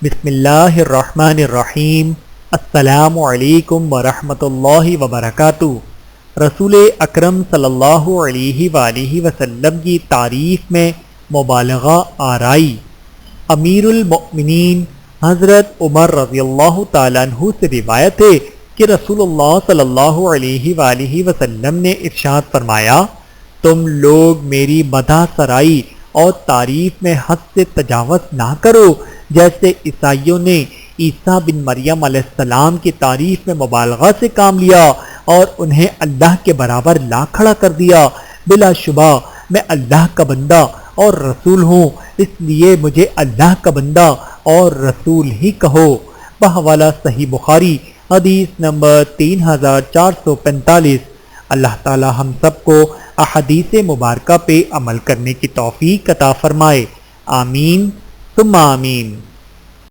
بسم اللہ الرحمن الرحیم۔ السلام علیکم ورحمۃ اللہ وبرکاتہ۔ رسول اکرم صلی اللہ علیہ وآلہ وسلم کی تعریف میں مبالغہ آرائی۔ امیر المؤمنین حضرت عمر رضی اللہ تعالیٰ عنہ سے روایت ہے کہ رسول اللہ صلی اللہ علیہ وآلہ وسلم نے ارشاد فرمایا، تم لوگ میری مدح سرائی اور تعریف میں حد سے تجاوز نہ کرو، جیسے عیسائیوں نے عیسیٰ بن مریم علیہ السلام کی تعریف میں مبالغہ سے کام لیا اور انہیں اللہ کے برابر لا کھڑا کر دیا۔ بلا شبہ میں اللہ کا بندہ اور رسول ہوں، اس لیے مجھے اللہ کا بندہ اور رسول ہی کہو۔ بحوالہ صحیح بخاری حدیث نمبر 3445۔ اللہ تعالی ہم سب کو احادیث مبارکہ پہ عمل کرنے کی توفیق عطا فرمائے، آمین ثم آمین۔